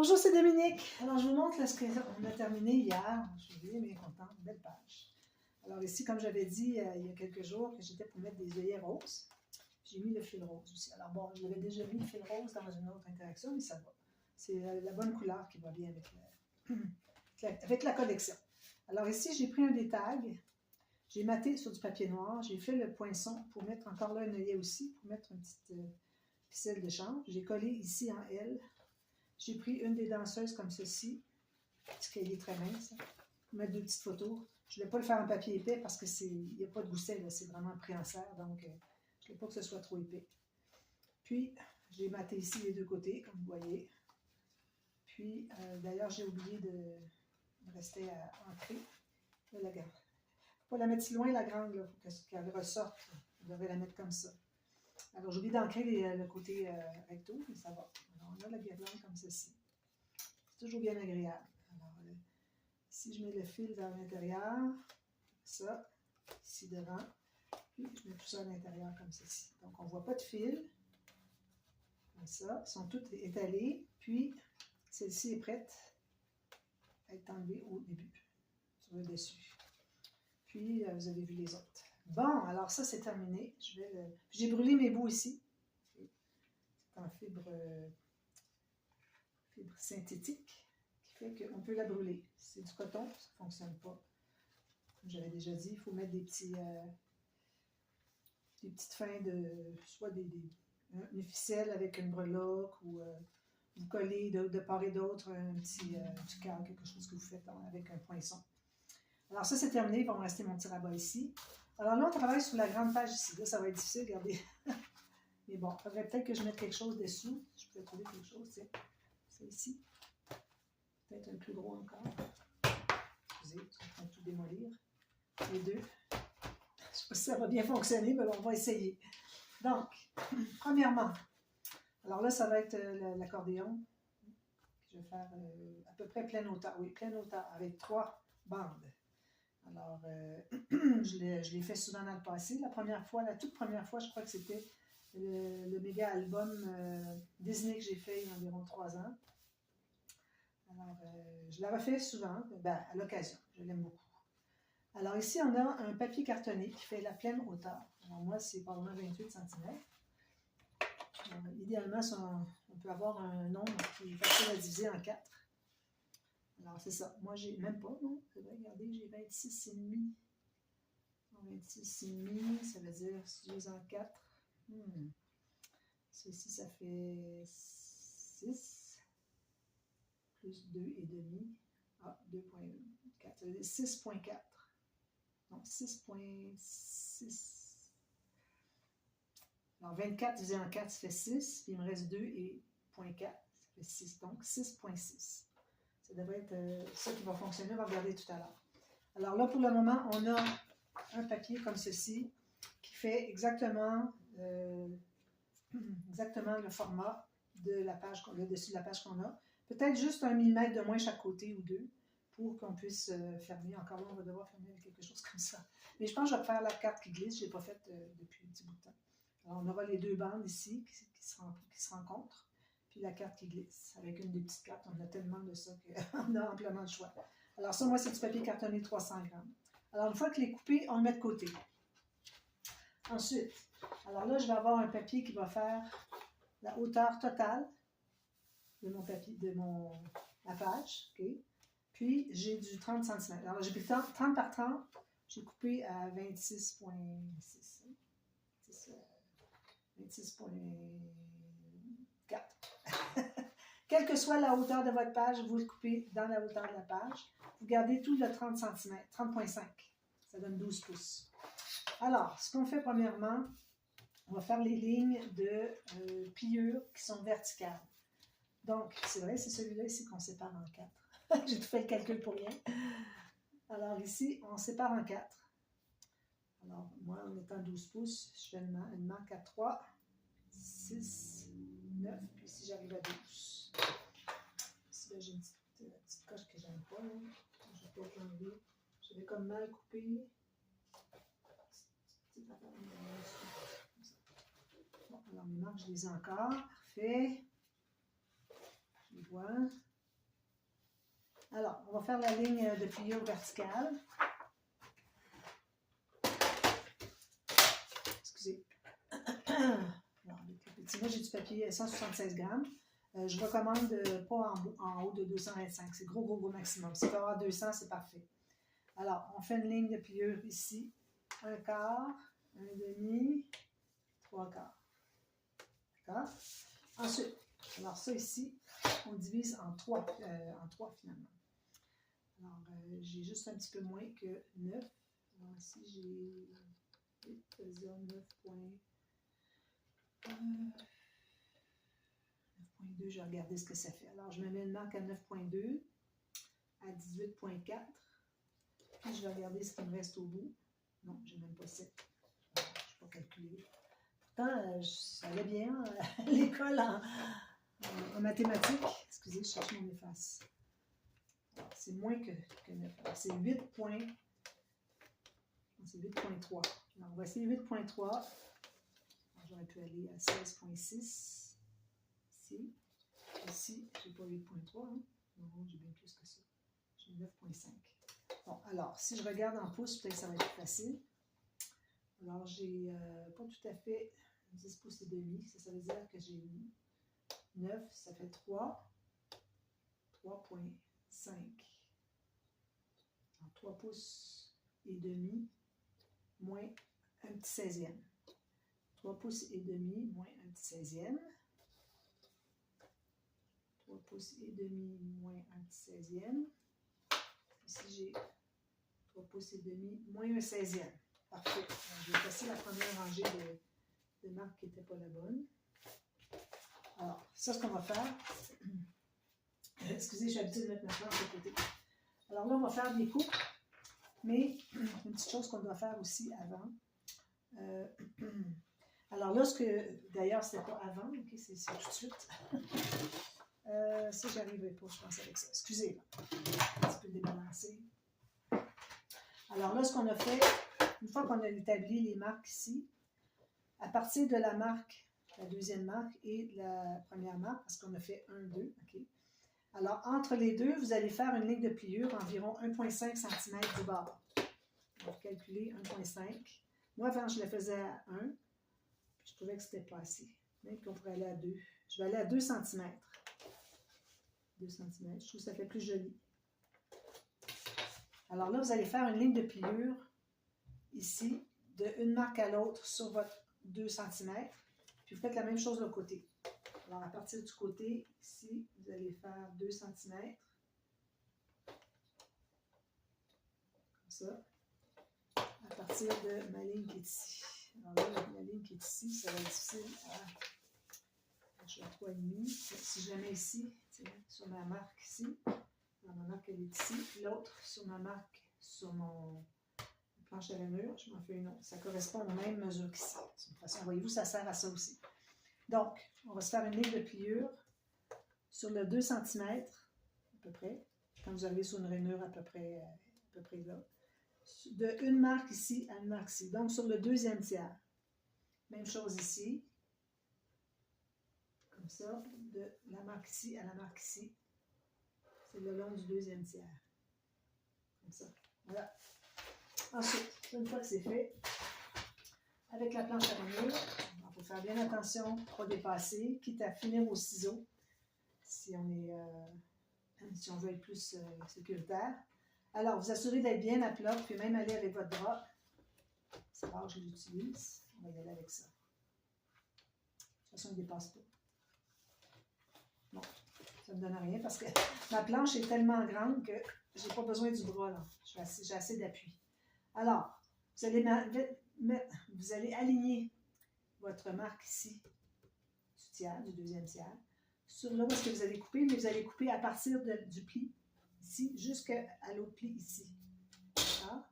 Bonjour, c'est Dominique. Alors, je vous montre là, ce qu'on a terminé hier. Je suis bien contente. Belle page. Alors ici, comme j'avais dit il y a quelques jours, que j'étais pour mettre des œillets roses. J'ai mis le fil rose aussi. Alors bon, j'avais déjà mis le fil rose dans une autre interaction, mais ça va. C'est la bonne couleur qui va bien avec la collection. Alors ici, j'ai pris un des tags. J'ai maté sur du papier noir. J'ai fait le poinçon pour mettre encore là un œillet aussi, pour mettre une petite ficelle de chanvre. J'ai collé ici en L. J'ai pris une des danseuses comme ceci, parce qu'elle est très mince, pour mettre deux petites photos. Je ne voulais pas le faire en papier épais parce qu'il n'y a pas de gousset, c'est vraiment pris en serre, donc je ne voulais pas que ce soit trop épais. Puis, j'ai maté ici les deux côtés, comme vous voyez. Puis, d'ailleurs, j'ai oublié de rester ancrée. Là, la grande. Pas la mettre si loin, la grande, pour qu'elle ressorte. Vous devez la mettre comme ça. Alors, j'ai oublié d'ancrer le côté recto, mais ça va. Alors, on a la guirlande comme ceci. C'est toujours bien agréable. Alors, ici, je mets le fil vers l'intérieur. Ça, ici devant. Puis, je mets tout ça à l'intérieur comme ceci. Donc, on ne voit pas de fil. Comme ça. Ils sont toutes étalées. Puis, celle-ci est prête à être enlevée au début, sur le dessus. Puis, vous avez vu les autres. Bon, alors ça, c'est terminé. J'ai brûlé mes bouts ici. C'est en fibre synthétique qui fait qu'on peut la brûler. C'est du coton, ça ne fonctionne pas. Comme j'avais déjà dit, il faut mettre des petites fins de, soit une ficelle avec une breloque ou vous collez de part et d'autre un petit cœur, quelque chose que vous faites avec un poinçon. Alors ça, c'est terminé. Il va me rester mon petit rabat ici. Alors là, on travaille sur la grande page ici. Là, ça va être difficile, regardez. Mais bon, il faudrait peut-être que je mette quelque chose dessous. Je peux trouver quelque chose, c'est ici. Peut-être un plus gros encore. Excusez, je suis en train de tout démolir. Les deux. Je ne sais pas si ça va bien fonctionner, mais on va essayer. Donc, premièrement, alors là, ça va être l'accordéon. Je vais faire à peu près pleine hauteur. Oui, pleine hauteur, avec 3 bandes. Alors, je l'ai fait souvent dans le passé. La toute première fois, je crois que c'était le méga album Disney que j'ai fait il y a environ 3 ans. Alors, je la refais souvent, à l'occasion. Je l'aime beaucoup. Alors ici, on a un papier cartonné qui fait la pleine hauteur. Alors moi, c'est probablement 28 cm. Idéalement, on peut avoir un nombre qui est facile à diviser en 4. Alors, c'est ça. Moi, j'ai même pas, non? C'est vrai, regardez, j'ai 26,5. 26,5, ça veut dire, si je divise en 4. Ceci, ça fait 6. Plus 2,5. Ah, 2,4. Ça veut dire 6,4. Donc, 6,6. Alors, 24 divisé en 4, ça fait 6. Puis, il me reste 2 et 0,4. Ça fait 6. Donc, 6,6. Ça devrait être ça qui va fonctionner. On va regarder tout à l'heure. Alors là, pour le moment, on a un papier comme ceci qui fait exactement le format de la page, le dessus de la page qu'on a. Peut-être juste 1 mm de moins chaque côté ou 2 pour qu'on puisse fermer. Encore là, on va devoir fermer avec quelque chose comme ça. Mais je pense que je vais faire la carte qui glisse. Je ne l'ai pas faite depuis un petit bout de temps. Alors, on aura les 2 bandes ici qui se rencontrent. Puis la carte qui glisse. Avec une des petites cartes, on a tellement de ça qu'on a amplement de choix. Alors ça, moi, c'est du papier cartonné 300 grammes. Alors, une fois que les coupé, on le met de côté. Ensuite, alors là, je vais avoir un papier qui va faire la hauteur totale de mon papier, la page. Okay? Puis, j'ai du 30 cm. Alors, j'ai pris 30 par 30. J'ai coupé à 26,6. 26,4. Quelle que soit la hauteur de votre page, vous le coupez dans la hauteur de la page. Vous gardez tout le 30 cm, 30,5. Ça donne 12 pouces. Alors, ce qu'on fait premièrement, on va faire les lignes de pliure qui sont verticales. Donc, c'est vrai, c'est celui-là ici qu'on sépare en 4. J'ai tout fait le calcul pour rien. Alors ici, on sépare en 4. Alors, moi, en étant 12 pouces, je fais une marque à 3, 6, 9, puis ici, j'arrive à 12. Ici, là, j'ai une petite coche que j'aime pas. Là. Je vais peut-être l'enlever. J'avais comme mal coupé. Bon, alors mes marques, je les ai encore. Parfait. Je les vois. Alors, on va faire la ligne de pliure verticale. Excusez. Moi, j'ai du papier 176 grammes. Je recommande pas en haut de 225. C'est gros maximum. Si tu avoir 200, c'est parfait. Alors, on fait une ligne de pliure ici. 1/4, 1/2, 3/4. D'accord? Ensuite, alors ça ici, on divise en 3 finalement. Alors, j'ai juste un petit peu moins que 9. Alors ici, j'ai 9.2, je vais regarder ce que ça fait. Alors, je me mets une marque à 9.2, à 18.4. Puis, je vais regarder ce qui me reste au bout. Non, je n'ai même pas 7. Je ne vais pas calculer. Pourtant, ça allait bien à l'école en mathématiques. Excusez, je cherche mon efface. C'est moins que 9. C'est 8.3. Alors, on va essayer 8.3. J'aurais pu aller à 16.6. Ici. Ici, je n'ai pas 8.3. Hein? Non, j'ai bien plus que ça. J'ai 9.5. Bon, alors, si je regarde en pouces, peut-être que ça va être plus facile. Alors, j'ai pas tout à fait 10 pouces et demi. Ça veut dire que j'ai 9, ça fait 3. 3.5. 3 pouces et demi moins un petit 16e. 3 pouces et demi moins un petit 16e. 3 pouces et demi moins un petit 16e. Ici, j'ai 3 pouces et demi moins un 16e. Parfait. Je vais passer la première rangée de marques qui n'était pas la bonne. Alors, ça, ce qu'on va faire... Excusez, j'ai l'habitude de mettre ma planche de côté. Alors là, on va faire des coupes, mais une petite chose qu'on doit faire aussi avant. Alors là, d'ailleurs, c'était pas avant, ok, c'est tout de suite. Ça, j'arriverai pas, je pense, avec ça. Excusez, un petit peu débalancé. Alors là, ce qu'on a fait, une fois qu'on a établi les marques ici, à partir de la marque, la deuxième marque et de la première marque, parce qu'on a fait 1, 2, ok. Alors, entre les deux, vous allez faire une ligne de pliure environ 1,5 cm du bord. On va calculer 1,5. Moi, avant, je la faisais à 1. Puis je trouvais que c'était pas assez. Même qu'on pourrait aller à 2. Je vais aller à 2 cm. 2 cm. Je trouve que ça fait plus joli. Alors là, vous allez faire une ligne de pliure ici, de une marque à l'autre sur votre 2 cm. Puis vous faites la même chose de l'autre côté. Alors, à partir du côté, ici, vous allez faire 2 cm. Comme ça. À partir de ma ligne qui est ici. Alors là, la ligne qui est ici, ça va être difficile je suis à 3,5. Si je la mets ici, sur ma marque ici, ma marque elle est ici, puis l'autre sur ma marque, sur mon planche à rainure, je m'en fais une autre. Ça correspond aux mêmes mesures qu'ici. De toute façon, voyez-vous, ça sert à ça aussi. Donc, on va se faire une ligne de pliure sur le 2 cm, à peu près, quand vous arrivez sur une rainure à peu près là. De une marque ici à une marque ici. Donc, sur le deuxième tiers. Même chose ici. Comme ça, de la marque ici à la marque ici. C'est le long du deuxième tiers. Comme ça. Voilà. Ensuite, une fois que c'est fait, avec la planche à rainure, il faut faire bien attention, pas dépasser, quitte à finir au ciseau, si on veut être plus sécuritaire. Alors, vous assurez d'être bien à plat, puis même aller avec votre bras. C'est rare que je l'utilise. On va y aller avec ça. De toute façon, il ne dépasse pas. Bon, ça ne me donne rien parce que ma planche est tellement grande que je n'ai pas besoin du bras, là. J'ai assez d'appui. Alors, vous allez aligner votre marque ici, du deuxième tiers, sur là où est-ce que vous allez couper, mais vous allez couper à partir du pli ici jusqu'à l'autre pli ici. D'accord?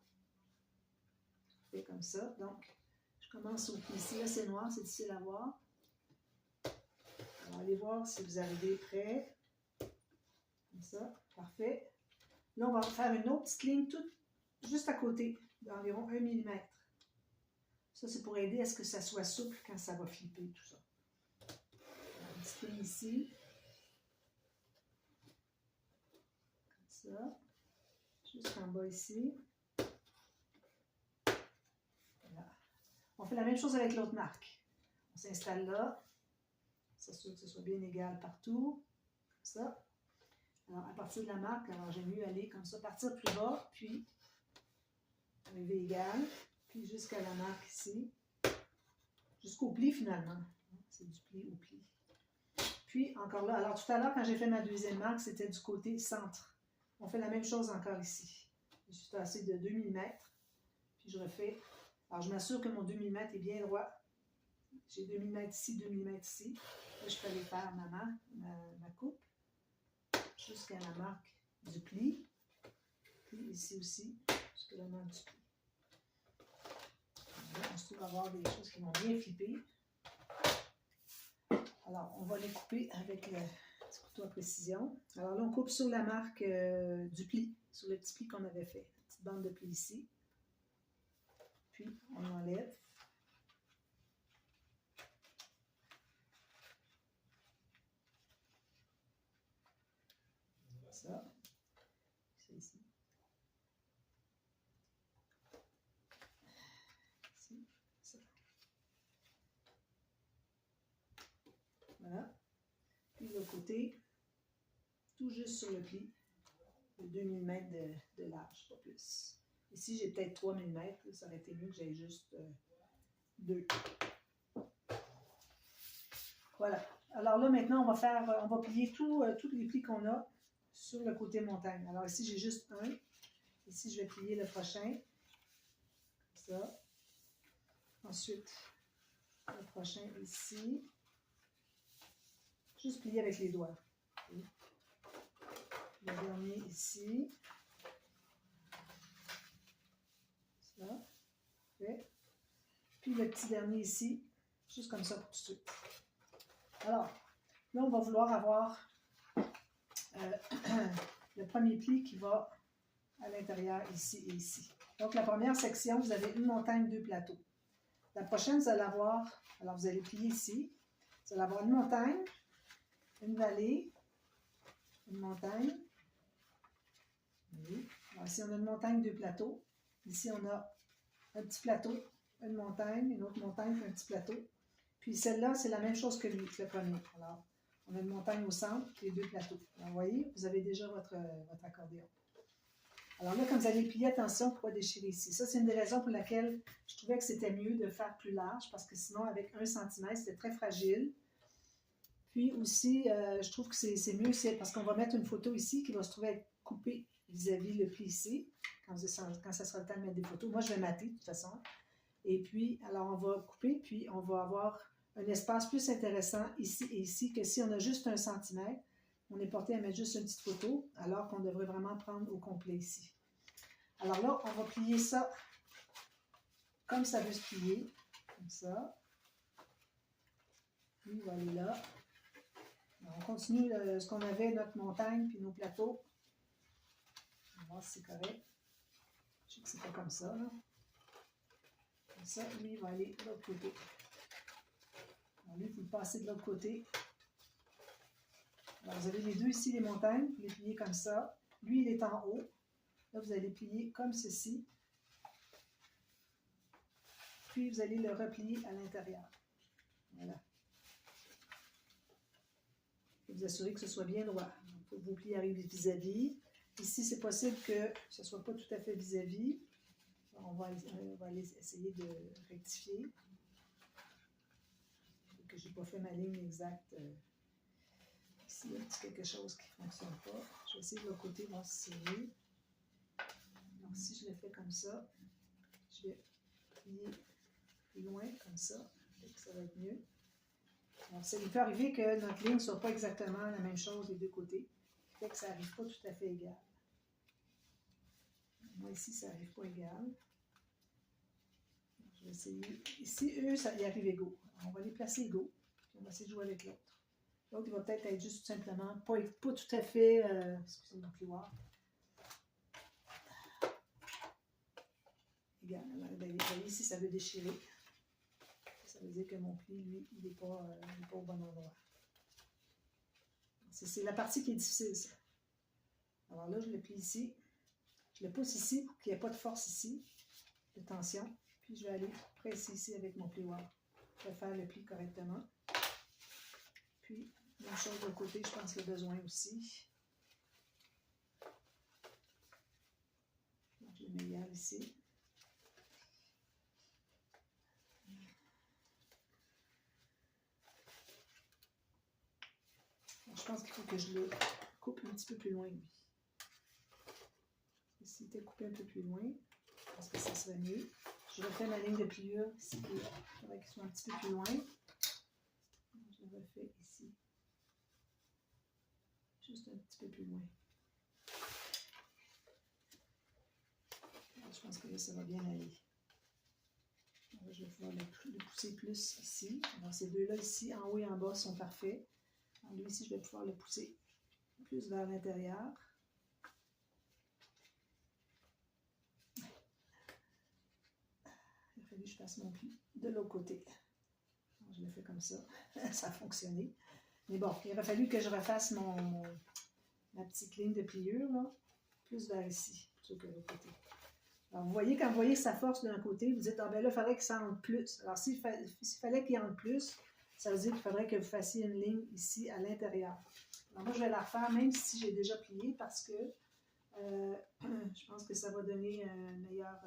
Je fais comme ça. Donc, je commence au pli ici. Là, c'est noir, c'est difficile à voir. Alors, allez voir si vous arrivez près. Comme ça. Parfait. Là, on va faire une autre petite ligne juste à côté, d'environ 1 mm. Ça, c'est pour aider à ce que ça soit souple quand ça va flipper, tout ça. Alors, une petite ligne ici. Comme ça. Jusqu'en bas ici. Voilà. On fait la même chose avec l'autre marque. On s'installe là. On s'assure que ce soit bien égal partout. Comme ça. Alors, à partir de la marque, alors j'aime mieux aller comme ça, partir plus bas, puis arriver égal, puis jusqu'à la marque ici. Jusqu'au pli finalement. C'est du pli au pli. Puis encore là, alors tout à l'heure, quand j'ai fait ma deuxième marque, c'était du côté centre. On fait la même chose encore ici. Je suis passée de 2 mm, puis je refais. Alors je m'assure que mon 2 mm est bien droit. J'ai 2 mm ici, 2 mm ici. Là, je peux aller faire ma coupe jusqu'à la marque du pli. Puis ici aussi, jusqu'à la marque du pli. Là, on se trouve avoir des choses qui vont bien flipper. Alors, on va les couper avec le petit couteau à précision. Alors là, on coupe sur la marque du pli, sur le petit pli qu'on avait fait. Une petite bande de pli ici. Puis, on enlève. Ça. C'est ici. Ici. Ça. Voilà. Puis l'autre côté, tout juste sur le pli, de 2 mm de large, pas plus. Ici, j'ai peut-être 3 mm, ça aurait été mieux que j'aie juste 2. Voilà. Alors là, maintenant, on va plier tous les plis qu'on a sur le côté montagne. Alors ici, j'ai juste un. Ici, je vais plier le prochain. Comme ça. Ensuite, le prochain ici. Juste plier avec les doigts. Le dernier ici. Ça. Fait. Puis le petit dernier ici. Juste comme ça pour tout de suite. Alors, là, on va vouloir avoir le premier pli qui va à l'intérieur ici et ici. Donc, la première section, vous avez une montagne, 2 plateaux. La prochaine, vous allez avoir, alors vous allez plier ici, vous allez avoir une montagne, une vallée, une montagne. Oui. Alors, ici, on a une montagne, 2 plateaux. Ici, on a un petit plateau, une montagne, une autre montagne, puis un petit plateau. Puis celle-là, c'est la même chose que lui, le premier. Alors, on a une montagne au centre, puis 2 plateaux. Alors, vous voyez, vous avez déjà votre accordéon. Alors là, comme vous allez plier, attention pour ne pas déchirer ici. Ça, c'est une des raisons pour laquelle je trouvais que c'était mieux de faire plus large, parce que sinon, avec 1 cm, c'était très fragile. Puis aussi, je trouve que c'est mieux, parce qu'on va mettre une photo ici qui va se trouver être coupée vis-à-vis le pli ici, quand ça sera le temps de mettre des photos. Moi, je vais mater, de toute façon. Et puis, alors, on va couper, puis on va avoir un espace plus intéressant ici et ici que si on a juste 1 cm. On est porté à mettre juste une petite photo, alors qu'on devrait vraiment prendre au complet ici. Alors là, on va plier ça comme ça veut se plier, comme ça. Puis, on va aller là. Alors, on continue ce qu'on avait, notre montagne, puis nos plateaux. On va voir si c'est correct. Je sais que c'est pas comme ça, là. Comme ça, lui, il va aller de l'autre côté. Alors, lui, il faut le passer de l'autre côté. Alors, vous avez les deux ici, les montagnes, vous les pliez comme ça. Lui, il est en haut. Là, vous allez plier comme ceci. Puis, vous allez le replier à l'intérieur. Voilà. Et vous assurez que ce soit bien droit. Il faut que vos plis arrivent vis-à-vis. Ici, c'est possible que ce ne soit pas tout à fait vis-à-vis. On va aller essayer de rectifier. Que je n'ai pas fait ma ligne exacte. Ici, il y a quelque chose qui ne fonctionne pas. Je vais essayer de l'autre côté, voir si c'est mieux. Donc, si je le fais comme ça, je vais plier plus loin, comme ça. Ça va être mieux. Alors, il peut arriver que notre ligne ne soit pas exactement la même chose des deux côtés. Fait que ça n'arrive pas tout à fait égal. Moi, ici, ça n'arrive pas égal. Je vais essayer. Ici, eux, ça y arrive égaux. Alors, on va les placer égaux. Puis on va essayer de jouer avec l'autre. L'autre, il va peut-être être juste tout simplement pas tout à fait. Excusez mon plioir. Égal. Alors, vous voyez, ici, ça veut déchirer. Ça veut dire que mon pli, lui, il n'est pas au bon endroit. C'est la partie qui est difficile, ça. Alors là, je le plie ici. Je le pousse ici pour qu'il n'y ait pas de force ici, de tension. Puis je vais aller presser ici avec mon plioir. Je vais faire le pli correctement. Puis, même chose de l'autre côté, je pense qu'il y a besoin aussi. Donc, je le mets égal ici. Je pense qu'il faut que je le coupe un petit peu plus loin, lui. S'il était coupé un peu plus loin, je pense que ça serait mieux. Je refais ma ligne de pliure ici. Il faudrait qu'il soit un petit peu plus loin. Je le refais ici. Juste un petit peu plus loin. Alors, je pense que là, ça va bien aller. Alors, je vais pouvoir le pousser plus ici. Alors, ces deux-là ici, en haut et en bas, sont parfaits. Alors, lui ici, je vais pouvoir le pousser plus vers l'intérieur. Il a fallu que je fasse mon pli de l'autre côté. Alors, je le fais comme ça. Ça a fonctionné. Mais bon, il aurait fallu que je refasse ma petite ligne de pliure, là, plus vers ici, plutôt que de l'autre côté. Alors, vous voyez, quand vous voyez sa force d'un côté, vous dites, ah ben là, il faudrait que ça entre plus. Alors, s'il fallait qu'il entre plus, ça veut dire qu'il faudrait que vous fassiez une ligne ici à l'intérieur. Alors, moi, je vais la refaire, même si j'ai déjà plié, parce que je pense que ça va donner un meilleur,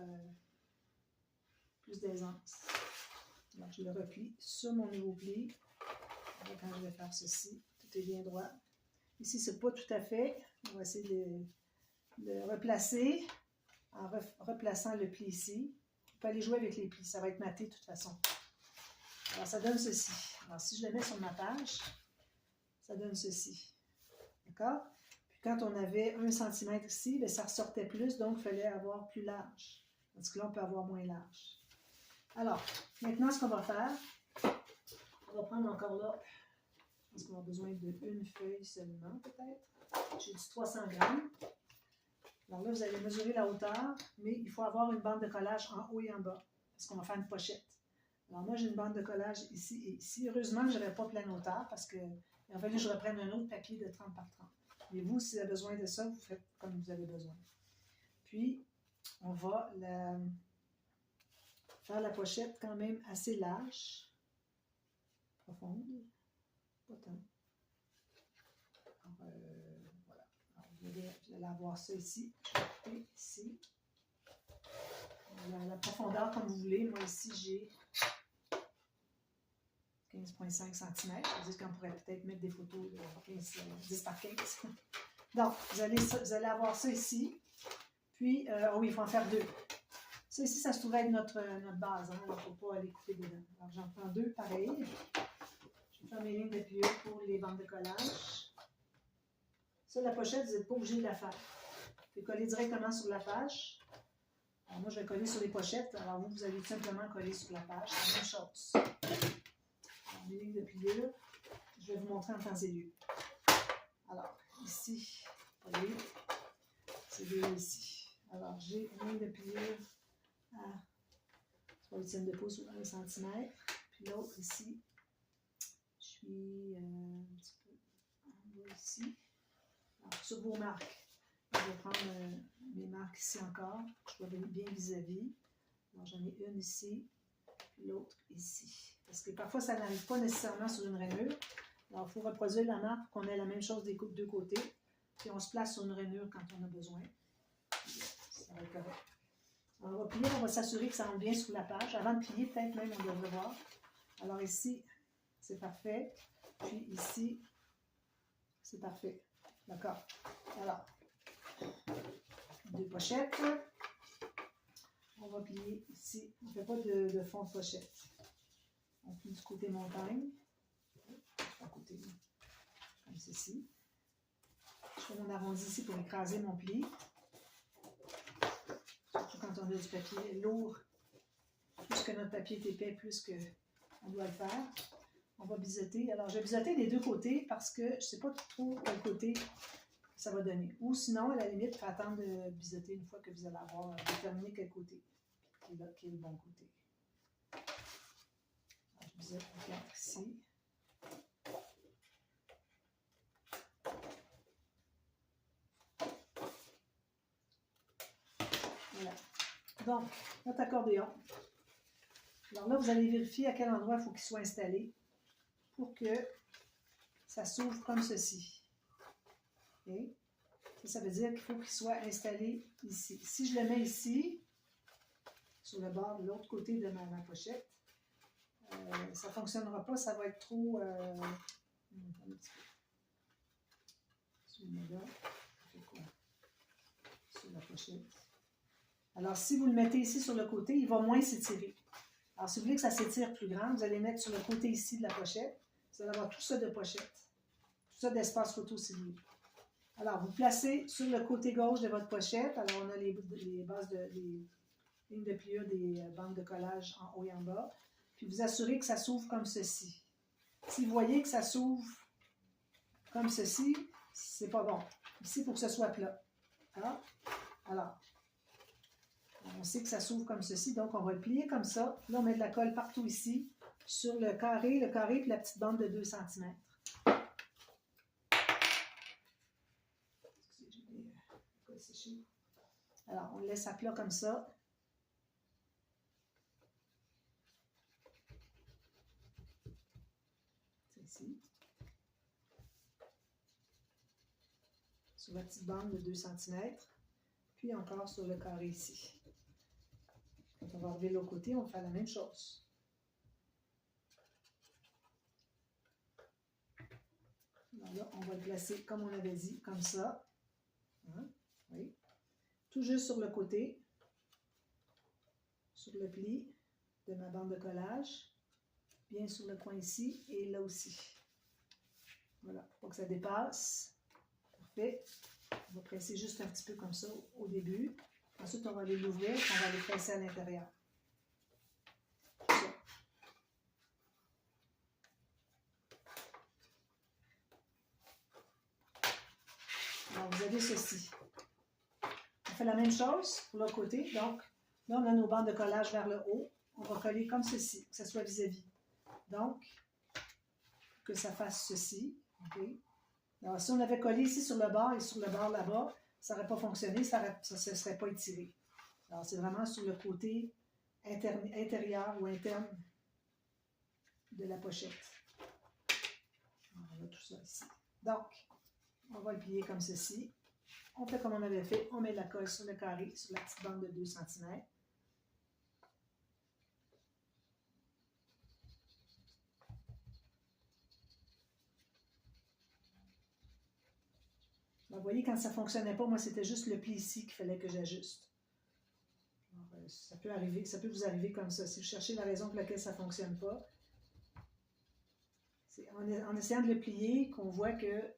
plus d'aisance. Alors, je le replie sur mon nouveau pli. Alors, quand je vais faire ceci, tout est bien droit. Ici, ce n'est pas tout à fait. On va essayer de le replacer en replaçant le pli ici. On peut aller jouer avec les plis, ça va être maté de toute façon. Alors, ça donne ceci. Alors, si je le mets sur ma page, ça donne ceci. D'accord? Puis, quand on avait 1 cm ici, bien, ça ressortait plus, donc il fallait avoir plus large. Parce que là, on peut avoir moins large. Alors, maintenant, ce qu'on va faire, on va prendre encore là, je pense qu'on a besoin d'une feuille seulement, peut-être. J'ai dit 300 grammes. Alors là, vous allez mesurer la hauteur, mais il faut avoir une bande de collage en haut et en bas, parce qu'on va faire une pochette. Alors moi, j'ai une bande de collage ici et ici. Heureusement que je n'avais pas plein hauteur, parce qu'il a fallu que je reprenne un autre papier de 30 par 30. Mais vous, si vous avez besoin de ça, vous faites comme vous avez besoin. Puis, on va faire la pochette quand même assez large, profonde, pas tant. Alors, voilà. Alors, vous allez avoir ça ici, et ici. La profondeur comme vous voulez. Moi ici, j'ai 15,5 cm. C'est-à-dire qu'on pourrait peut-être mettre des photos de 10 par 15. Donc, vous allez avoir ça ici. Puis, oui, il faut en faire 2. Ça ici, ça se trouve être notre base. Hein, il ne faut pas aller couper dedans. Alors, j'en prends 2 pareil. Je vais faire mes lignes de pliure pour les bandes de collage. Ça, la pochette, vous n'êtes pas obligé de la faire. Vous pouvez coller directement sur la page. Alors, moi, je vais coller sur les pochettes. Alors, vous allez tout simplement coller sur la page. C'est la même chose. Alors, mes lignes de pliure, je vais vous montrer en temps et lieu. Alors, ici, voyez, c'est deux ici. Alors, j'ai une ligne de pliure à 3/8 de pouce ou 1 cm. Puis l'autre ici, je suis un petit peu en bas ici. Alors, sur vos marques, je vais prendre mes marques ici encore, que je vois bien vis-à-vis. Alors, j'en ai une ici, puis l'autre ici. Parce que parfois, ça n'arrive pas nécessairement sur une rainure. Alors, il faut reproduire la marque pour qu'on ait la même chose des deux côtés. Puis, on se place sur une rainure quand on a besoin. Ça va être correct. Alors, on va plier, on va s'assurer que ça rentre bien sous la page. Avant de plier, peut-être même, on devrait voir. Alors, ici, c'est parfait. Puis, ici, c'est parfait. D'accord? Alors, 2 pochettes. On va plier ici. On ne fait pas de fond de pochette. On plie du côté montagne. À côté, comme ceci. Je fais mon arrondi ici pour écraser mon pli. Surtout quand on a du papier lourd. Plus que notre papier est épais, plus qu'on doit le faire. On va biseauter. Alors, je vais biseauter des deux côtés parce que je ne sais pas trop quel côté ça va donner. Ou sinon, à la limite, il faut attendre de biseauter une fois que vous allez avoir déterminé quel côté qui est le bon côté. Alors, je biseaute le 4 ici. Donc, notre accordéon. Alors là, vous allez vérifier à quel endroit il faut qu'il soit installé pour que ça s'ouvre comme ceci. Okay? Ça veut dire qu'il faut qu'il soit installé ici. Si je le mets ici, sur le bord de l'autre côté de ma pochette, ça ne fonctionnera pas, ça va être trop... un petit peu. Je le mets là. Quoi? Sur la pochette. Alors, si vous le mettez ici sur le côté, il va moins s'étirer. Alors, si vous voulez que ça s'étire plus grand, vous allez mettre sur le côté ici de la pochette. Vous allez avoir tout ça de pochette. Tout ça d'espace photo, si vous voulez. Alors, vous placez sur le côté gauche de votre pochette. Alors, on a les bases les lignes de pliure des bandes de collage en haut et en bas. Puis, vous assurez que ça s'ouvre comme ceci. Si vous voyez que ça s'ouvre comme ceci, c'est pas bon. Ici, il faut que ce soit plat. Ah. Alors, on sait que ça s'ouvre comme ceci, donc on va le plier comme ça. Là, on met de la colle partout ici, sur le carré puis la petite bande de 2 cm. Alors, on le laisse à plat comme ça. C'est ici. Sur la petite bande de 2 cm. Puis encore sur le carré ici. Quand on va enlever l'autre côté, on va faire la même chose. Alors là, on va le placer comme on avait dit, comme ça. Hein? Oui. Tout juste sur le côté, sur le pli de ma bande de collage, bien sur le coin ici et là aussi. Voilà, pour pas que ça dépasse. Parfait. On va presser juste un petit peu comme ça au début. Ensuite, on va aller l'ouvrir et on va aller presser à l'intérieur. Alors, vous avez ceci. On fait la même chose pour l'autre côté. Donc, là, on a nos bandes de collage vers le haut. On va coller comme ceci, que ça soit vis-à-vis. Donc, que ça fasse ceci. Okay. Alors, si on avait collé ici sur le bord et sur le bord là-bas, ça n'aurait pas fonctionné, ça ne se serait pas étiré. Alors, c'est vraiment sur le côté intérieur ou interne de la pochette. On a tout ça ici. Donc, on va le plier comme ceci. On fait comme on avait fait, on met de la colle sur le carré, sur la petite bande de 2 cm. Vous voyez, quand ça ne fonctionnait pas, moi, c'était juste le pli ici qu'il fallait que j'ajuste. Ça peut arriver, ça peut vous arriver comme ça. Si vous cherchez la raison pour laquelle ça ne fonctionne pas, c'est en essayant de le plier qu'on voit que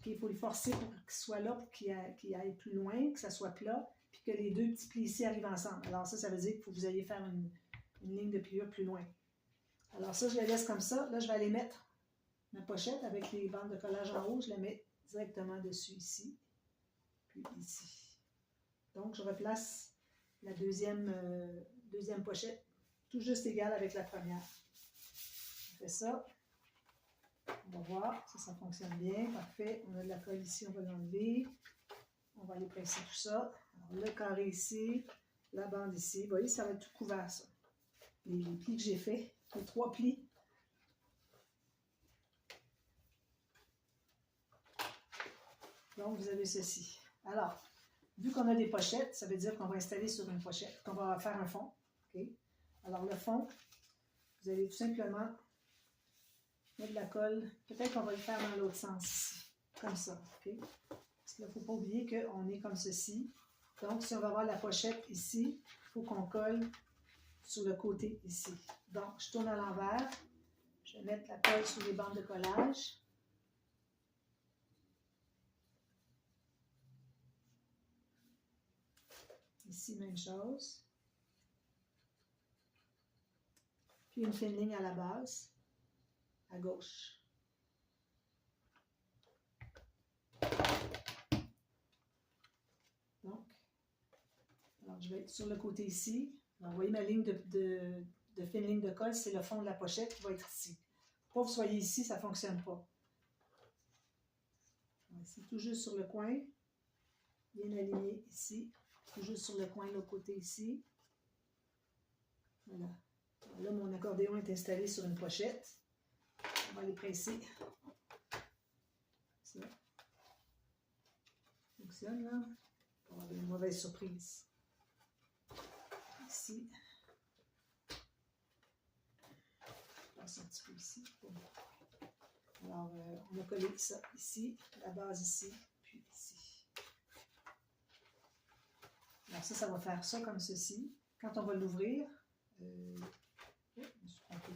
il faut le forcer pour qu'il soit là, pour qu'il aille plus loin, que ça soit plat, puis que les deux petits plis ici arrivent ensemble. Alors ça veut dire qu'il faut que vous alliez faire une ligne de pliure plus loin. Alors ça, je la laisse comme ça. Là, je vais aller mettre ma pochette avec les bandes de collage en haut. Je la mets directement dessus ici, puis ici. Donc, je replace la deuxième pochette, tout juste égale avec la première. On fait ça. On va voir si ça fonctionne bien. Parfait. On a de la colle ici, on va l'enlever. On va aller presser tout ça. Alors, le carré ici, la bande ici. Vous voyez, ça va être tout couvert, ça. Les plis que j'ai faits, les 3 plis. Donc, vous avez ceci. Alors, vu qu'on a des pochettes, ça veut dire qu'on va installer sur une pochette, qu'on va faire un fond. Okay? Alors, le fond, vous allez tout simplement mettre de la colle. Peut-être qu'on va le faire dans l'autre sens ici, comme ça. Okay? Parce qu'il ne faut pas oublier qu'on est comme ceci. Donc, si on va avoir la pochette ici, il faut qu'on colle sur le côté ici. Donc, je tourne à l'envers. Je vais mettre la colle sur les bandes de collage. Ici, même chose. Puis une fine ligne à la base, à gauche. Donc, alors je vais être sur le côté ici. Alors, vous voyez ma ligne de fine ligne de colle, c'est le fond de la pochette qui va être ici. Pour que vous soyez ici, ça ne fonctionne pas. C'est tout juste sur le coin, bien aligné ici. tout juste sur le coin de l'autre côté ici. Voilà. Alors là, mon accordéon est installé sur une pochette. On va les presser. Ça fonctionne là. On va avoir une mauvaise surprise. Ici. Je passe un petit peu ici. Alors, on a collé ça ici, la base ici, puis ici. Alors ça va faire ça comme ceci. Quand on va l'ouvrir, je me suis trompée.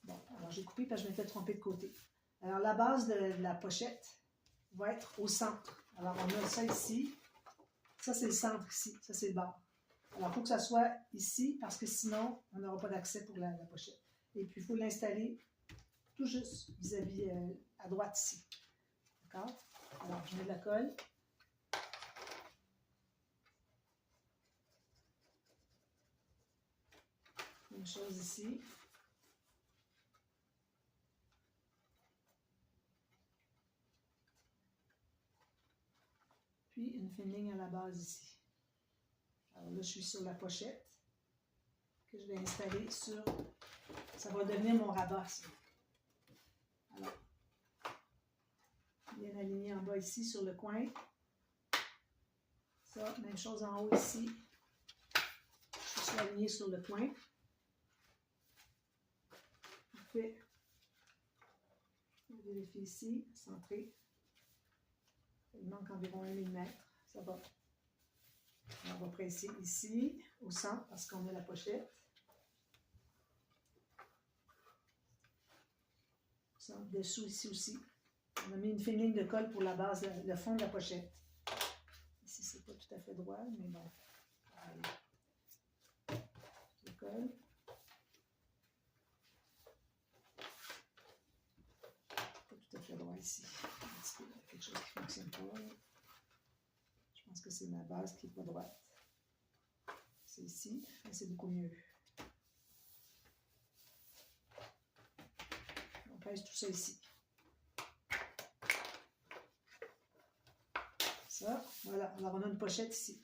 Bon, alors j'ai coupé parce que je m'étais trompée de côté. Alors la base de la pochette va être au centre. Alors on a ça ici. Ça c'est le centre ici. Ça c'est le bord. Alors il faut que ça soit ici parce que sinon on n'aura pas d'accès pour la pochette. Et puis il faut l'installer tout juste vis-à-vis à droite ici. D'accord? Alors je mets de la colle. Même chose ici. Puis une fine ligne à la base ici. Alors là, je suis sur la pochette que je vais installer sur... Ça va devenir mon rabat, ça. Alors, bien aligné en bas ici sur le coin. Ça, même chose en haut ici. Je suis aligné sur le coin. Parfait. On vérifie ici, centré. Il manque environ 1 mm. Ça va. On va presser ici, au centre, parce qu'on a la pochette. Centre dessous ici aussi. On a mis une fine ligne de colle pour la base, le fond de la pochette. Ici, c'est pas tout à fait droit, mais bon. Allez. Je colle. Pas tout à fait droit ici. Un petit peu, il y a quelque chose qui ne fonctionne pas. Je pense que c'est ma base qui n'est pas droite. C'est ici, mais c'est beaucoup mieux. On pèse tout ça ici. Ça, voilà. Alors on a une pochette ici.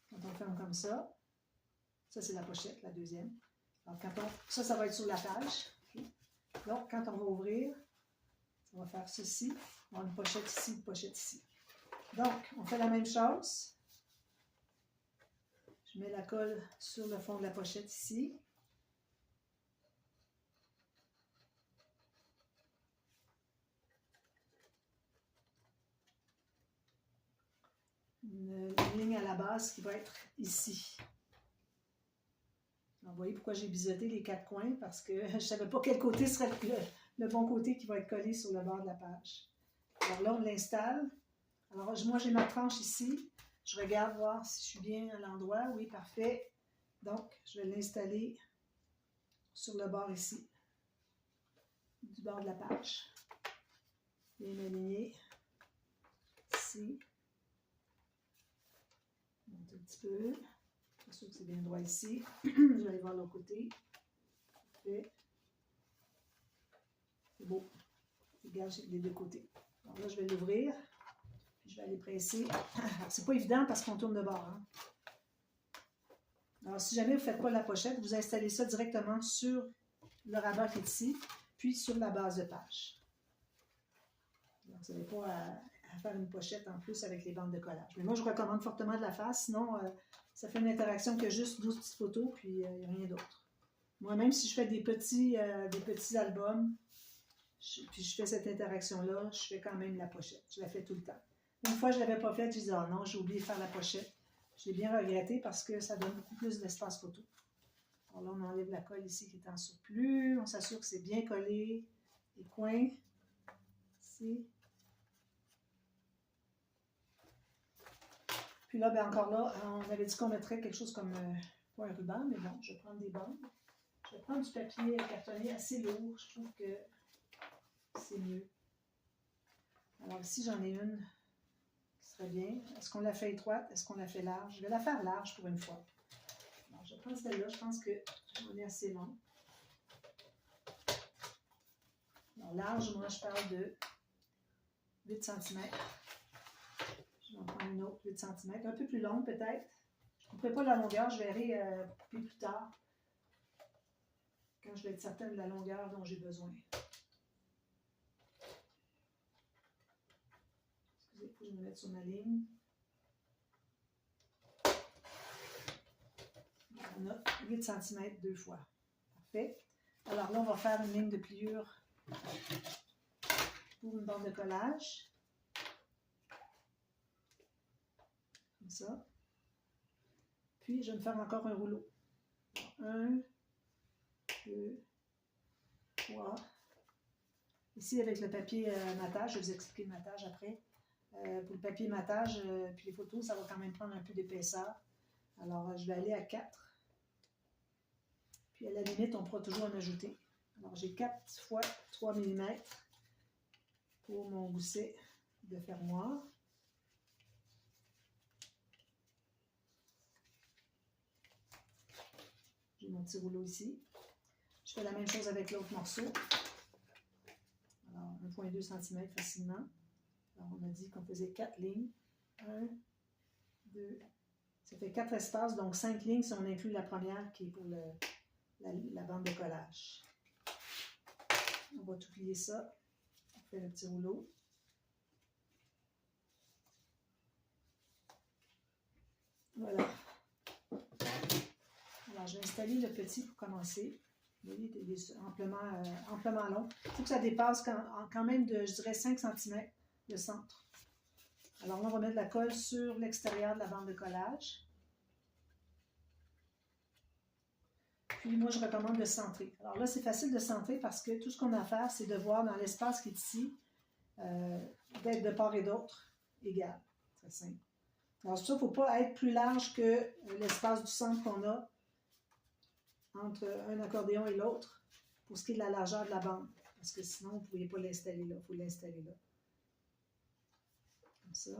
Quand on ferme comme ça c'est la pochette, la deuxième. Alors quand ça va être sur la page. Okay. Donc quand on va ouvrir, on va faire ceci. On a une pochette ici, une pochette ici. Donc, on fait la même chose. Je mets la colle sur le fond de la pochette ici. Une ligne à la base qui va être ici. Alors, vous voyez pourquoi j'ai biseauté les 4 coins, parce que je ne savais pas quel côté serait le bon côté qui va être collé sur le bord de la page. Alors là, on l'installe. Alors, moi, j'ai ma tranche ici. Je regarde voir si je suis bien à l'endroit. Oui, parfait. Donc, je vais l'installer sur le bord ici, du bord de la page. Bien aligné. Ici. Monte un petit peu. Je suis sûr que c'est bien droit ici. Je vais aller voir l'autre côté. Parfait. C'est beau. Dégage les deux côtés. Alors là, je vais l'ouvrir. Je vais aller presser. C'est pas évident parce qu'on tourne de bord. Hein? Alors, si jamais vous ne faites pas la pochette, vous installez ça directement sur le rabat qui est ici, puis sur la base de page. Donc, vous n'avez pas à faire une pochette en plus avec les bandes de collage. Mais moi, je recommande fortement de la faire, sinon, ça fait une interaction que juste 12 petites photos, puis il n'y a rien d'autre. Moi-même, si je fais des petits albums, puis je fais cette interaction-là, je fais quand même la pochette. Je la fais tout le temps. Une fois, je ne l'avais pas faite, je disais, oh non, j'ai oublié de faire la pochette. Je l'ai bien regretté parce que ça donne beaucoup plus d'espace photo. Alors là, on enlève la colle ici qui est en surplus. On s'assure que c'est bien collé. Les coins. Ici. Puis là, bien encore là, on avait dit qu'on mettrait quelque chose comme pas un ruban, mais bon, je vais prendre des bandes. Je vais prendre du papier cartonné assez lourd. Je trouve que c'est mieux. Alors ici, j'en ai une qui serait bien. Est-ce qu'on la fait étroite? Est-ce qu'on la fait large? Je vais la faire large pour une fois. Alors, je prends celle-là. Je pense que j'en ai assez long. Alors, large, moi, je parle de 8 cm. Je vais en prendre une autre, 8 cm, un peu plus longue peut-être. Je ne couperai pas la longueur, je verrai couper plus tard, quand je vais être certaine de la longueur dont j'ai besoin. Excusez, il faut que je me mette sur ma ligne. On a 8 cm 2 fois. Parfait. Alors là, on va faire une ligne de pliure pour une bande de collage. Comme ça. Puis, je vais me faire encore un rouleau. 1, 2, 3. Ici, avec le papier matage, je vais vous expliquer le matage après. Pour le papier matage, puis les photos, ça va quand même prendre un peu d'épaisseur. Alors, je vais aller à 4. Puis, à la limite, on pourra toujours en ajouter. Alors, j'ai 4 fois 3 mm pour mon gousset de fermoir. J'ai mon petit rouleau ici. Je fais la même chose avec l'autre morceau. Alors, 1,2 cm facilement. Alors, on a dit qu'on faisait 4 lignes. 1, 2, ça fait 4 espaces, donc 5 lignes si on inclut la première qui est pour la bande de collage. On va tout plier ça. On fait le petit rouleau. Voilà. Alors, je vais installer le petit pour commencer. Vous voyez, il est amplement long. Il faut que ça dépasse quand même de, je dirais, 5 cm le centre. Alors là, on va mettre la colle sur l'extérieur de la bande de collage. Puis moi, je recommande de centrer. Alors là, c'est facile de centrer parce que tout ce qu'on a à faire, c'est de voir dans l'espace qui est ici, d'être de part et d'autre égal. Très simple. Alors ça, il ne faut pas être plus large que l'espace du centre qu'on a entre un accordéon et l'autre pour ce qui est de la largeur de la bande. Parce que sinon, vous ne pourriez pas l'installer là. Il faut l'installer là. Comme ça.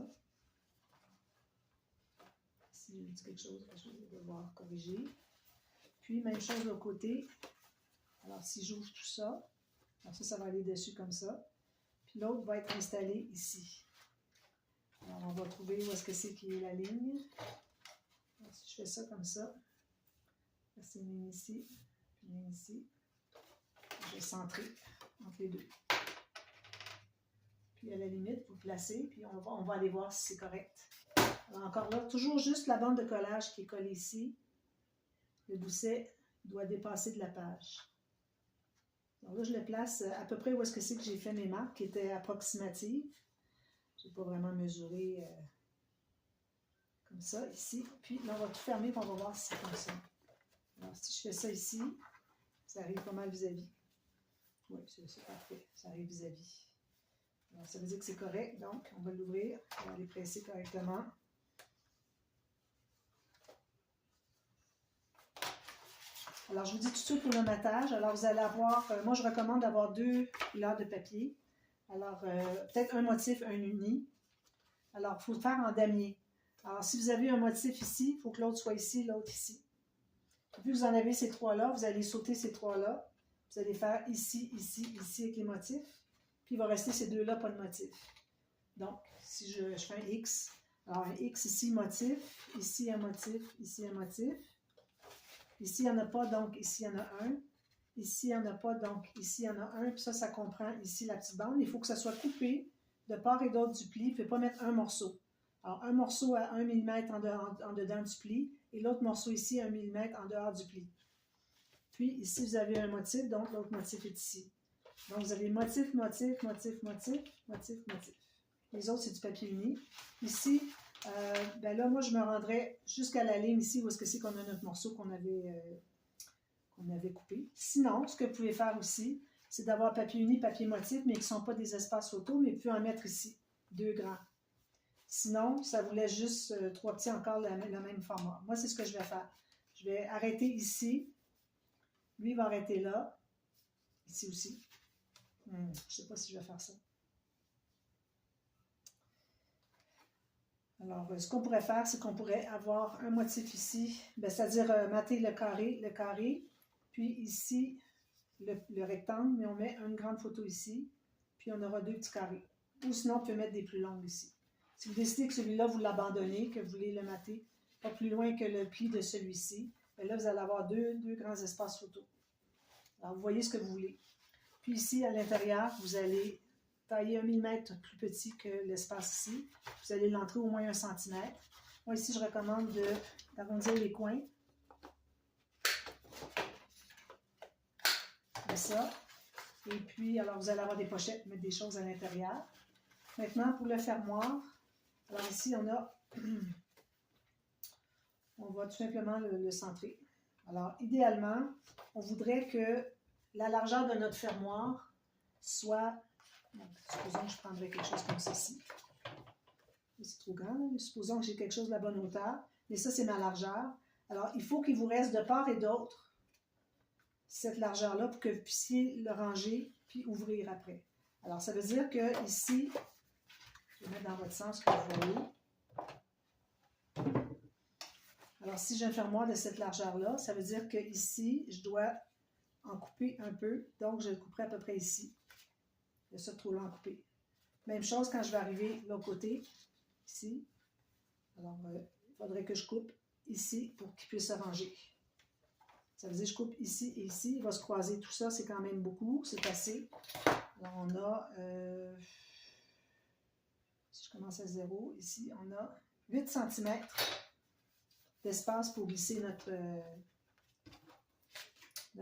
Ici, j'ai dit quelque chose que je vais devoir corriger. Puis, même chose de l'autre côté. Alors, si j'ouvre tout ça, alors ça va aller dessus comme ça. Puis l'autre va être installé ici. Alors, on va trouver où est-ce que c'est qui est la ligne. Alors, si je fais ça comme ça, c'est une ligne ici, puis une ligne ici. Je vais centrer entre les deux. Puis à la limite, vous placez, puis on va aller voir si c'est correct. Alors encore là, toujours juste la bande de collage qui est collée ici. Le gousset doit dépasser de la page. Alors là, je le place à peu près où est-ce que c'est que j'ai fait mes marques, qui étaient approximatives. Je n'ai pas vraiment mesuré comme ça, ici. Puis là, on va tout fermer, puis on va voir si ça fonctionne. Alors, si je fais ça ici, ça arrive pas mal vis-à-vis. Oui, c'est parfait. Ça arrive vis-à-vis. Alors, ça veut dire que c'est correct. Donc, on va l'ouvrir. On va les presser correctement. Alors, je vous dis tout de suite pour le matage. Alors, vous allez avoir, moi, je recommande d'avoir 2 couleurs de papier. Alors, peut-être un motif, un uni. Alors, il faut le faire en damier. Alors, si vous avez un motif ici, il faut que l'autre soit ici, l'autre ici. Puis, vous en avez ces 3-là, vous allez sauter ces 3-là. Vous allez faire ici, ici, ici avec les motifs. Puis, il va rester ces 2-là, pas de motif. Donc, si je fais un X, alors un X ici, motif, ici un motif, ici un motif. Ici, il n'y en a pas, donc ici, il y en a un. Ici, il n'y en a pas, donc ici, il y en a un. Puis ça comprend ici la petite bande. Il faut que ça soit coupé de part et d'autre du pli. Il ne faut pas mettre un morceau. Alors, un morceau à 1 mm en dedans du pli et l'autre morceau ici, 1 mm en dehors du pli. Puis, ici, vous avez un motif, donc l'autre motif est ici. Donc, vous avez motif, motif, motif, motif, motif, motif. Les autres, c'est du papier uni. Ici, ben là, moi, je me rendrais jusqu'à la ligne ici où est-ce que c'est qu'on a notre morceau qu'on avait coupé. Sinon, ce que vous pouvez faire aussi, c'est d'avoir papier uni, papier motif, mais qui ne sont pas des espaces photos, mais vous pouvez en mettre ici, 2 grands. Sinon, ça vous laisse juste 3 petits encore le même format. Moi, c'est ce que je vais faire. Je vais arrêter ici. Lui, il va arrêter là. Ici aussi. Je ne sais pas si je vais faire ça. Alors, ce qu'on pourrait faire, c'est qu'on pourrait avoir un motif ici, c'est-à-dire mater le carré, puis ici, le rectangle, mais on met une grande photo ici, puis on aura 2 petits carrés. Ou sinon, on peut mettre des plus longues ici. Si vous décidez que celui-là, vous l'abandonnez, que vous voulez le mater, pas plus loin que le pli de celui-ci, bien là, vous allez avoir deux grands espaces photo. Alors, vous voyez ce que vous voulez. Puis ici, à l'intérieur, vous allez tailler 1 mm plus petit que l'espace ici. Vous allez l'entrer au moins 1 cm. Moi, ici, je recommande d'arrondir les coins. Comme ça. Et puis, alors, vous allez avoir des pochettes, mettre des choses à l'intérieur. Maintenant, pour le fermoir, alors ici, on va tout simplement le centrer. Alors, idéalement, on voudrait que la largeur de notre fermoir soit, supposons que je prendrais quelque chose comme ceci. C'est trop grand, là. Supposons que j'ai quelque chose de la bonne hauteur, mais ça, c'est ma largeur. Alors, il faut qu'il vous reste de part et d'autre cette largeur-là pour que vous puissiez le ranger puis ouvrir après. Alors, ça veut dire que ici, je vais mettre dans votre sens que vous voyez. Alors, si j'ai un fermoir de cette largeur-là, ça veut dire que ici, je dois en couper un peu. Donc, je le couperai à peu près ici. Il y a ça trop long à couper. Même chose quand je vais arriver de l'autre côté, ici. Alors, il faudrait que je coupe ici pour qu'il puisse se ranger. Ça veut dire que je coupe ici et ici. Il va se croiser. Tout ça, c'est quand même beaucoup. C'est assez. Alors, on a... si je commence à 0, ici, on a 8 cm d'espace pour glisser notre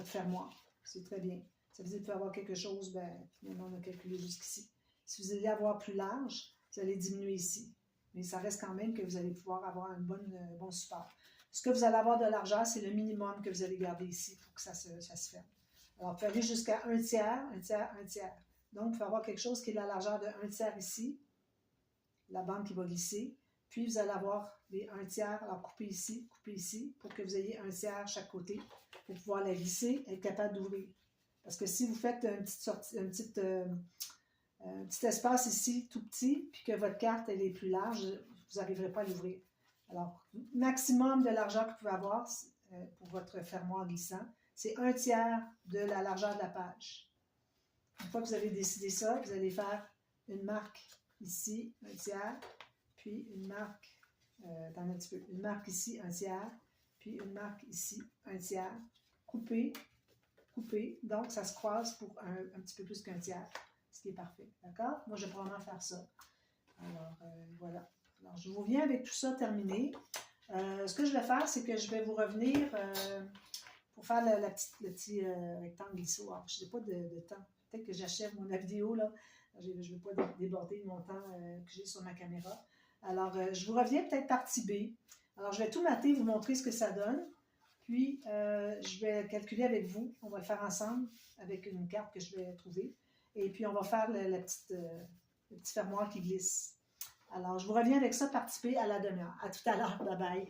fermoir. C'est très bien. Ça veut dire qu'il faut avoir quelque chose, ben, finalement, on a calculé jusqu'ici. Si vous allez avoir plus large, vous allez diminuer ici. Mais ça reste quand même que vous allez pouvoir avoir un bon support. Ce que vous allez avoir de largeur, c'est le minimum que vous allez garder ici pour que ça se ferme. Alors, vous pouvez aller jusqu'à 1 tiers, 1 tiers, 1 tiers. Donc, vous pouvez avoir quelque chose qui est la largeur de 1 tiers ici, la bande qui va glisser. Puis, vous allez avoir les 1 tiers, alors coupez ici, pour que vous ayez 1 tiers chaque côté, pour pouvoir la glisser et être capable d'ouvrir. Parce que si vous faites une petite sortie, un petit espace ici, tout petit, puis que votre carte elle est plus large, vous n'arriverez pas à l'ouvrir. Alors, maximum de largeur que vous pouvez avoir pour votre fermoir glissant, c'est 1 tiers de la largeur de la page. Une fois que vous avez décidé ça, vous allez faire une marque ici, 1 tiers, puis une marque, une marque ici, 1 tiers, puis une marque ici, 1 tiers, coupé, donc ça se croise pour un petit peu plus qu'1 tiers, ce qui est parfait, d'accord? Moi, je vais probablement faire ça. Alors, voilà. Alors, je vous reviens avec tout ça terminé. Ce que je vais faire, c'est que je vais vous revenir pour faire le petit rectangle glissot. Alors, je n'ai pas de temps. Peut-être que j'achève la vidéo, là. Je ne vais pas déborder mon temps que j'ai sur ma caméra. Alors, je vous reviens peut-être partie B. Alors, je vais tout mater, vous montrer ce que ça donne. Puis, je vais calculer avec vous. On va le faire ensemble avec une carte que je vais trouver. Et puis, on va faire le petit fermoir qui glisse. Alors, je vous reviens avec ça, partie B à la demi-heure. À tout à l'heure. Bye bye.